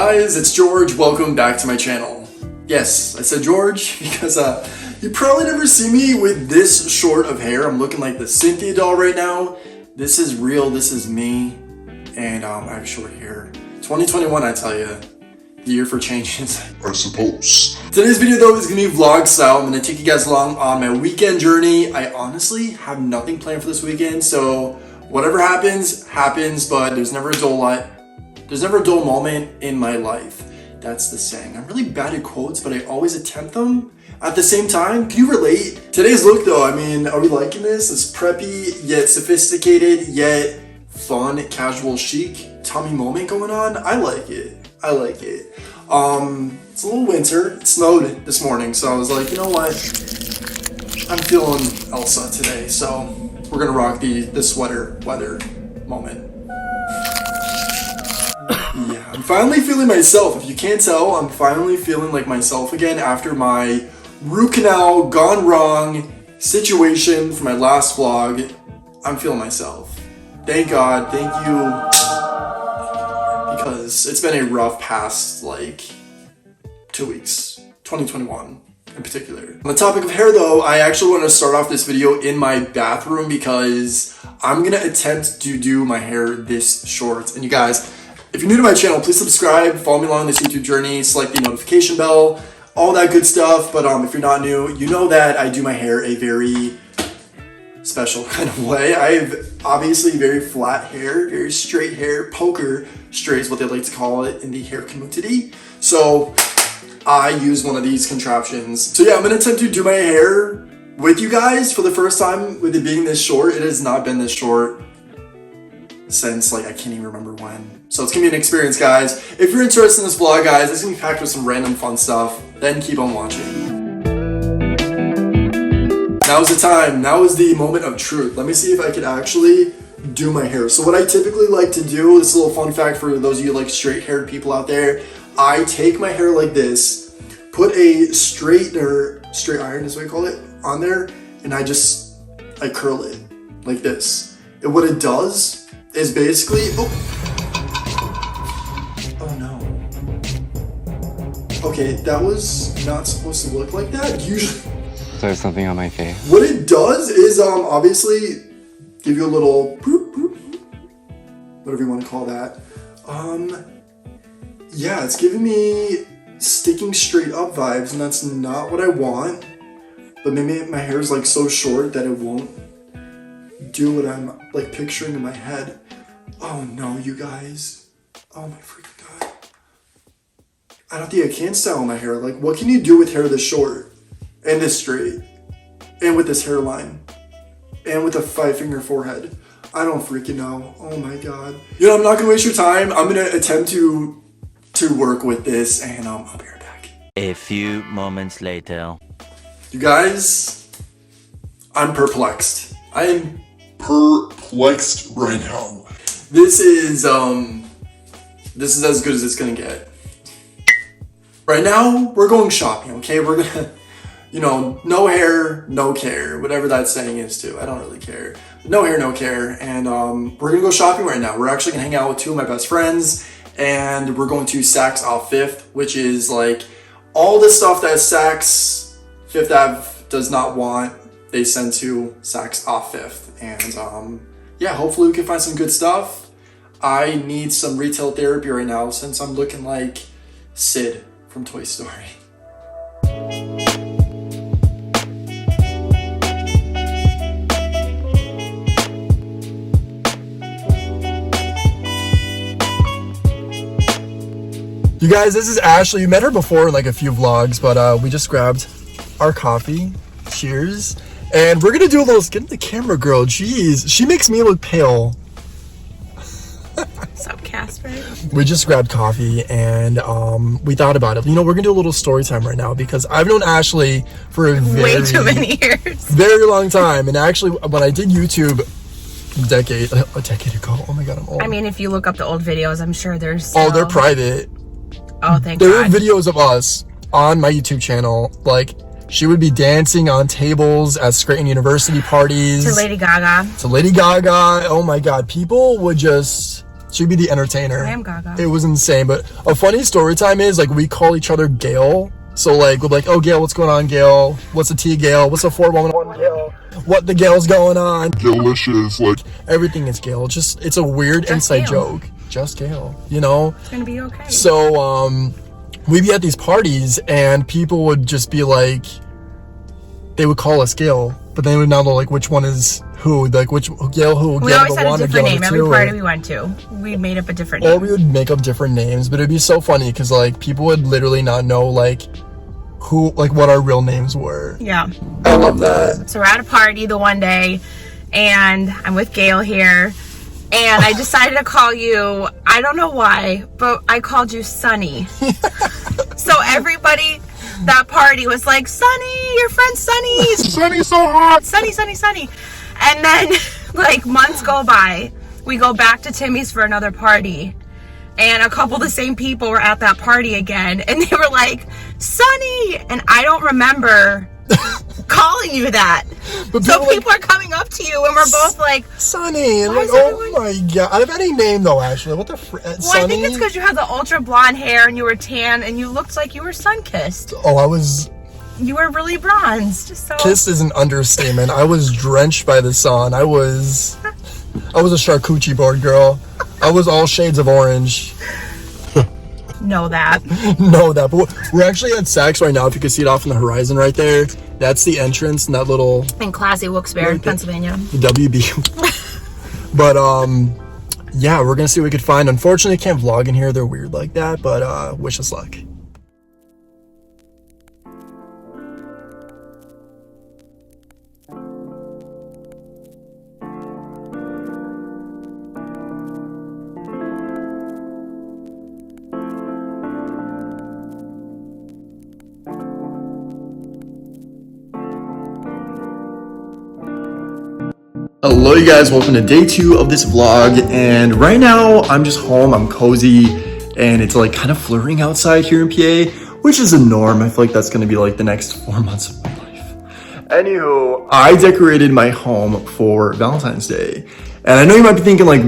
guys, it's George. Welcome back to my channel. Yes, I said George because you probably never see me with this short of hair. I'm looking like the Cynthia doll right now. This is real, this is me, and I have short hair. 2021, I tell you, the year for changes, I suppose. Today's video though is gonna be vlog style. I'm gonna take you guys along on my weekend journey. I honestly have nothing planned for this weekend, so whatever happens, happens, but there's never a dull moment in my life. That's the saying. I'm really bad at quotes, but I always attempt them. At the same time, can you relate? Today's look though, I mean, are we liking this? It's preppy, yet sophisticated, yet fun, casual chic, tummy moment going on. I like it. I like it. It's a little winter. It snowed this morning, so I was like, you know what? I'm feeling Elsa today, so we're gonna rock the sweater weather moment. Yeah, I'm finally feeling myself. If you can't tell, I'm finally feeling like myself again after my root canal gone wrong situation from my last vlog. I'm feeling myself. Thank God, thank you. Because it's been a rough past, like, 2 weeks. 2021 in particular. On the topic of hair though, I actually want to start off this video in my bathroom because I'm gonna attempt to do my hair this short. And you guys, if you're new to my channel, please subscribe, follow me along this YouTube journey, select the notification bell, all that good stuff. But if you're not new, you know that I do my hair a very special kind of way. I have obviously very flat hair, very straight hair. Poker straight is what they like to call it in the hair community. So I use one of these contraptions. So yeah, I'm gonna attempt to do my hair with you guys for the first time with it being this short. It has not been this short since, like, I can't even remember when. So it's gonna be an experience, guys. If you're interested in this vlog, guys, it's gonna be packed with some random fun stuff. Then keep on watching. Now is the time. Now is the moment of truth. Let me see if I could actually do my hair. So what I typically like to do, this is a little fun fact for those of you like straight haired people out there, I take my hair like this, put a straight iron is what I call it, on there, and I curl it like this. And what it does is basically, oh no. Okay, that was not supposed to look like that. Usually, is there something on my face? what it does is obviously give you a little whatever you want to call that. Yeah, it's giving me sticking straight up vibes, and that's not what I want. But maybe my hair is like so short that it won't do what I'm like picturing in my head. Oh no, you guys. Oh my freaking God. I don't think I can style my hair. Like, what can you do with hair this short and this straight and with this hairline and with a 5-finger forehead? I don't freaking know. Oh my God. You know, I'm not gonna waste your time. I'm gonna attempt to work with this, and I'll be right back. A few moments later. You guys, I'm perplexed. I am perplexed right now. This is as good as it's gonna get. Right now, we're going shopping, okay? We're gonna, you know, no hair, no care, whatever that saying is too. I don't really care. No hair, no care. And we're gonna go shopping right now. We're actually gonna hang out with two of my best friends, and we're going to Saks off 5th, which is like all the stuff that Saks Fifth Ave does not want, they send to Saks off 5th. And yeah, hopefully we can find some good stuff. I need some retail therapy right now since I'm looking like Sid from Toy Story. You guys, this is Ashley. You met her before in like a few vlogs, but we just grabbed our coffee. Cheers. And we're gonna do a little, get in the camera, girl. Jeez, she makes me look pale. What's up, Casper? We just grabbed coffee and we thought about it. You know, we're gonna do a little story time right now because I've known Ashley for a way too many years. Very long time. And actually, when I did YouTube a decade ago, oh my God, I'm old. I mean, if you look up the old videos, I'm sure there's Oh, they're private. Oh, thank God. There God. are videos of us on my YouTube channel, like she would be dancing on tables at Scranton University parties. To Lady Gaga. To Lady Gaga. Oh my God. People would just She'd be the entertainer. I am Gaga. It was insane. But a funny story time is, like, we call each other Gail. So, like, we're like, oh, Gail, what's going on, Gail? What's a T, Gail? What's a 411 Gail? What the Gail's going on? Delicious, like Everything is Gail. It's a weird inside joke. Just Gail, you know? It's gonna be okay. So, we'd be at these parties, and people would just be like, they would call us Gail, but they would not know, like, which one is who, like, which Gail who, we Gail always had a one, different Gail name every two, party we went to. We made up a different or name. we would make up different names, but it'd be so funny, because, like, people would literally not know, like, who, like, what our real names were. Yeah. I love that. So we're at a party the one day, and I'm with Gail here, and I decided to call you, I don't know why, but I called you Sunny. So everybody, that party was like, Sunny, your friend Sunny. Sunny's so hot. Sunny, Sunny, Sunny. And then, like, months go by. We go back to Timmy's for another party. And a couple of the same people were at that party again. And they were like, Sunny. And I don't remember calling you that. But So people are coming up to you and we're both like, Sunny, and Why like, is oh everyone- my god, out of any name though, Ashley, what the well, Sunny? I think it's because you had the ultra blonde hair and you were tan and you looked like you were sun-kissed. Oh, I was, You were really bronzed. So kissed is an understatement. I was drenched by the sun. I was a charcuterie board, girl. I was all shades of orange. know that. Know that, but we're actually at Saks right now. If you can see it off in the horizon right there, that's the entrance and that little In classy Wilkes-Barre, Right there. Pennsylvania. WB. But yeah, we're gonna see what we could find. Unfortunately, I can't vlog in here. They're weird like that, but wish us luck. Hello you guys, welcome to day 2 of this vlog, and right now I'm just home, I'm cozy, and it's like kind of flirting outside here in PA, which is a norm. I feel like that's gonna be like the next 4 months of my life. Anywho, I decorated my home for Valentine's Day, and I know you might be thinking like,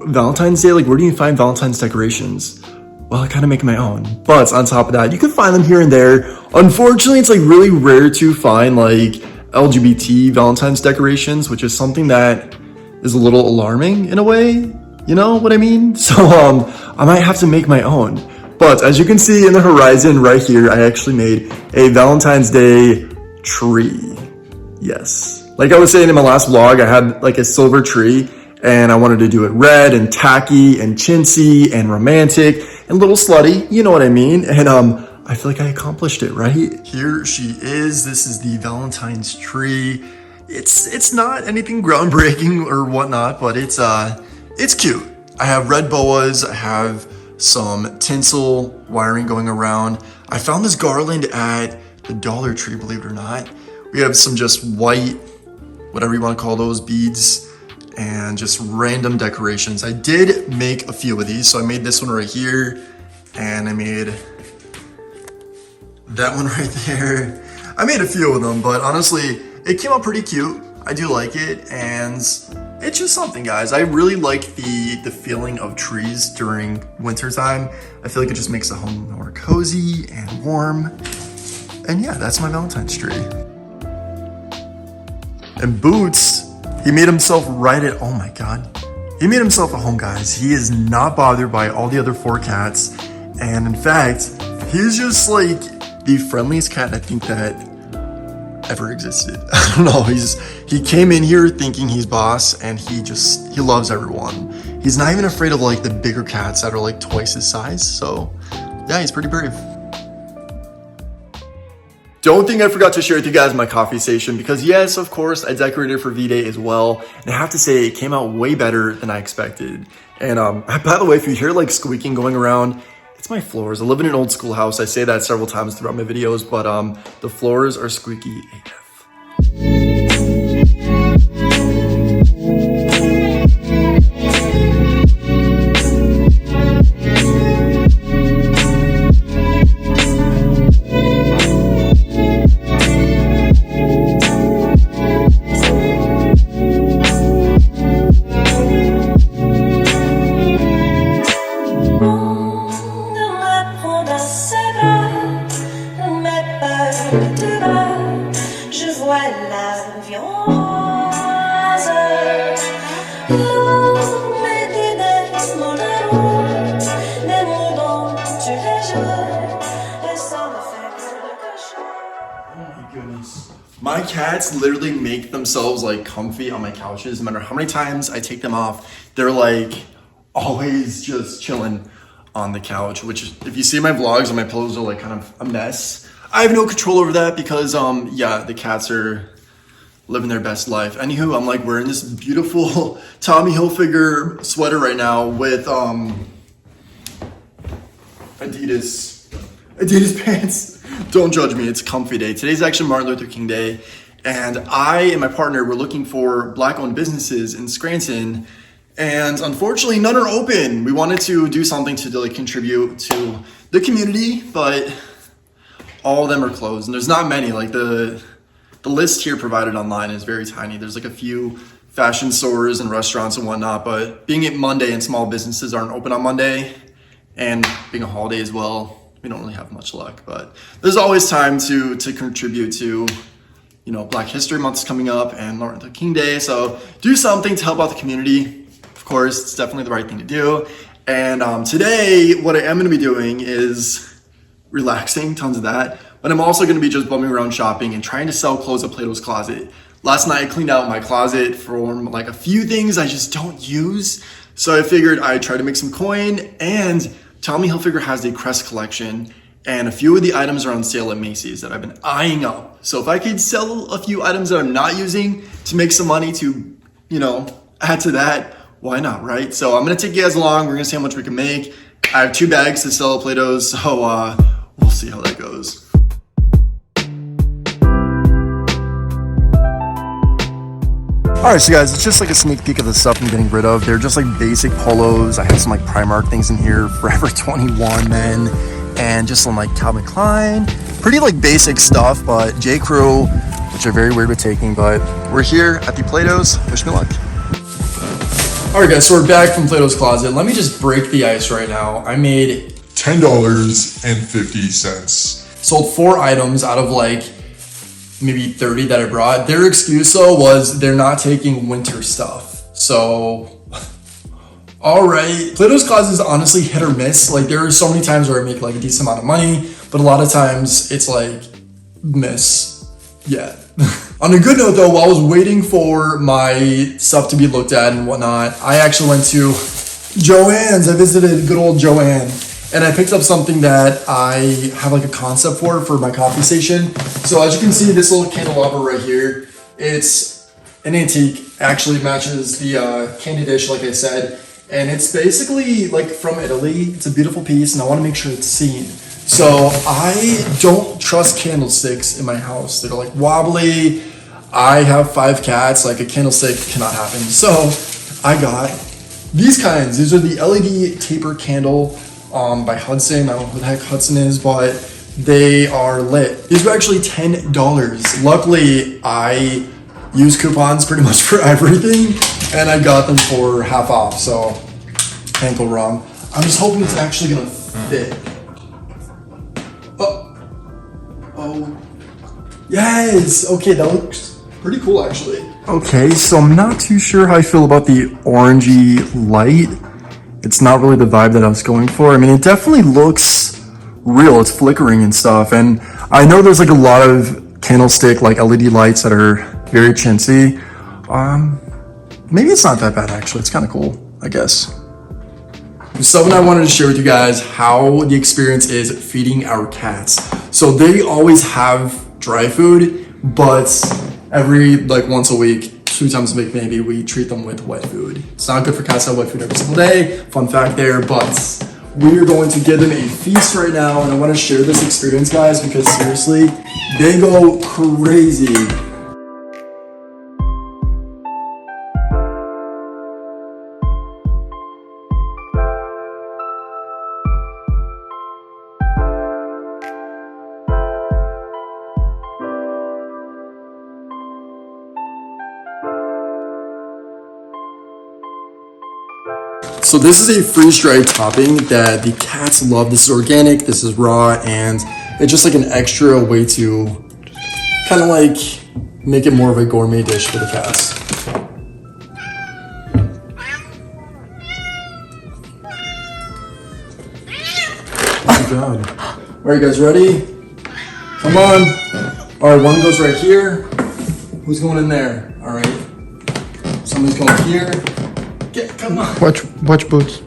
Valentine's Day, like where do you find Valentine's decorations? Well, I kind of make my own, but on top of that, you can find them here and there. Unfortunately, it's like really rare to find like LGBT Valentine's decorations, which is something that is a little alarming in a way, you know what I mean? So I might have to make my own. But as you can see in the horizon right here, I actually made a Valentine's Day tree. Yes. Like I was saying in my last vlog, I had like a silver tree and I wanted to do it red and tacky and chintzy and romantic and a little slutty, you know what I mean? And I feel like I accomplished it, right? Here she is. This is the Valentine's tree. It's not anything groundbreaking or whatnot, but it's cute. I have red boas. I have some tinsel wiring going around. I found this garland at the Dollar Tree, believe it or not. We have some just white, whatever you want to call those, beads, and just random decorations. I did make a few of these. So I made this one right here, and I made that one right there. I made a few of them, but honestly, it came out pretty cute. I do like it, and it's just something, guys. I really like the feeling of trees during winter time. I feel like it just makes the home more cozy and warm. And yeah, that's my Valentine's tree. And Boots, he made himself right at, oh my God. He made himself at home, guys. He is not bothered by all the other 4 cats. And in fact, he's just like the friendliest cat I think that ever existed. I don't know, he came in here thinking he's boss, and he loves everyone. He's not even afraid of like the bigger cats that are like twice his size, so yeah, he's pretty brave. Don't think I forgot to share with you guys my coffee station, because yes, of course, I decorated for V-Day as well, and I have to say it came out way better than I expected. And by the way, if you hear like squeaking going around, it's my floors. I live in an old school house. I say that several times throughout my videos, but the floors are squeaky AF. Goodness. My cats literally make themselves like comfy on my couches. No matter how many times I take them off, they're like always just chilling on the couch, which if you see my vlogs, my pillows are like kind of a mess. I have no control over that because yeah, the cats are living their best life. Anywho, I'm like wearing this beautiful Tommy Hilfiger sweater right now with Adidas pants. Don't judge me, it's a comfy day. Today's actually Martin Luther King Day, and I and my partner were looking for Black-owned businesses in Scranton, and unfortunately none are open. We wanted to do something to like contribute to the community, but all of them are closed, and there's not many. Like the list here provided online is very tiny. There's like a few fashion stores and restaurants and whatnot, but being it Monday and small businesses aren't open on Monday, and being a holiday as well, we don't really have much luck. But there's always time to contribute to, you know, Black History Month is coming up and Martin Luther King Day, so do something to help out the community. Of course, it's definitely the right thing to do. And today, what I am going to be doing is relaxing, tons of that, but I'm also going to be just bumming around shopping and trying to sell clothes at Plato's Closet. Last night I cleaned out my closet for like a few things I just don't use, so I figured I'd try to make some coin. And Tommy Hilfiger has a Crest collection, and a few of the items are on sale at Macy's that I've been eyeing up. So if I could sell a few items that I'm not using to make some money to, you know, add to that, why not, right? So I'm gonna take you guys along. We're gonna see how much we can make. I have 2 bags to sell at Plato's, so we'll see how that goes. Alright, so guys, it's just like a sneak peek of the stuff I'm getting rid of. They're just like basic polos. I have some like Primark things in here, Forever 21 men, and just some like Calvin Klein. Pretty like basic stuff, but J. Crew, which are very weird with taking, but we're here at the Plato's. Wish me luck. Alright guys, so we're back from Plato's Closet. Let me just break the ice right now. I made $10.50. Sold 4 items out of like maybe 30 that I brought. Their excuse though was they're not taking winter stuff. So, all right. Plato's Closet is honestly hit or miss. Like there are so many times where I make like a decent amount of money, but a lot of times it's like miss. Yeah. On a good note though, while I was waiting for my stuff to be looked at and whatnot, I actually went to Joann's. I visited good old Joann. And I picked up something that I have like a concept for my coffee station. So as you can see, this little candelabra right here, it's an antique, actually matches the candy dish like I said. And it's basically like from Italy. It's a beautiful piece and I wanna make sure it's seen. So I don't trust candlesticks in my house. They're like wobbly. I have 5 cats, like a candlestick cannot happen. So I got these kinds. These are the LED taper candle by Hudson. I don't know who the heck Hudson is, but they are lit. These were actually $10. Luckily, I use coupons pretty much for everything, and I got them for half off, so can't go wrong. I'm just hoping it's actually gonna fit. Oh, yes, okay, that looks pretty cool actually. Okay, so I'm not too sure how I feel about the orangey light. It's not really the vibe that I was going for. I mean, it definitely looks real. It's flickering and stuff. And I know there's like a lot of candlestick, like LED lights that are very chintzy. Maybe it's not that bad actually. It's kind of cool, I guess. So I wanted to share with you guys how the experience is feeding our cats. So they always have dry food, but every like once a week, 2 times a week maybe, we treat them with wet food. It's not good for cats to have wet food every single day. Fun fact there, but we're going to give them a feast right now, and I want to share this experience, guys, because seriously, they go crazy. So this is a freeze-dried topping that the cats love. This is organic, this is raw, and it's just like an extra way to kind of like make it more of a gourmet dish for the cats. Oh my god. Alright guys, ready? Come on. Alright, one goes right here. Who's going in there? Alright. Somebody's going here. Come on. Watch Boots.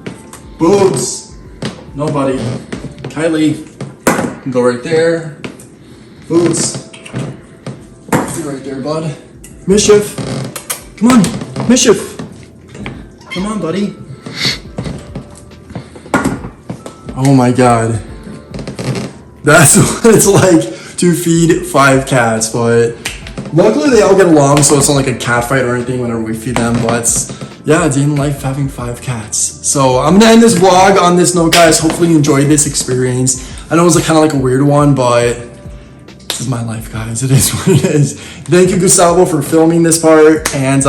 Boots. Nobody. Kylie. Can go right there. Boots. Be right there, bud. Mischief. Come on. Mischief. Come on, buddy. Oh my god. That's what it's like to feed 5 cats, but luckily they all get along, so it's not like a cat fight or anything whenever we feed them, but yeah, day in life having 5 cats. So I'm gonna end this vlog on this note, guys. Hopefully you enjoyed this experience. I know it was kind of like a weird one, but this is my life, guys. It is what it is. Thank you, Gustavo, for filming this part, and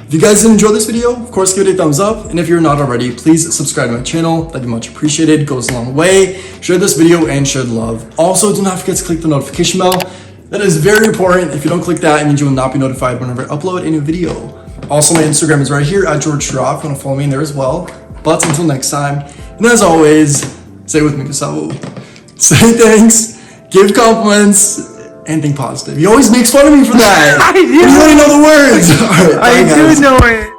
if you guys did enjoy this video, of course, give it a thumbs up. And if you're not already, please subscribe to my channel. That'd be much appreciated. It goes a long way. Share this video and share the love. Also, do not forget to click the notification bell. That is very important. If you don't click that, it means you will not be notified whenever I upload a new video. Also, my Instagram is right here at @𝗏𝗏. If you want to follow me in there as well. But until next time, and as always, say with me, Gustavo. Say thanks, give compliments, and think positive. He always makes fun of me for that. I do. You already know the words. All right, bye, I guys. do know it.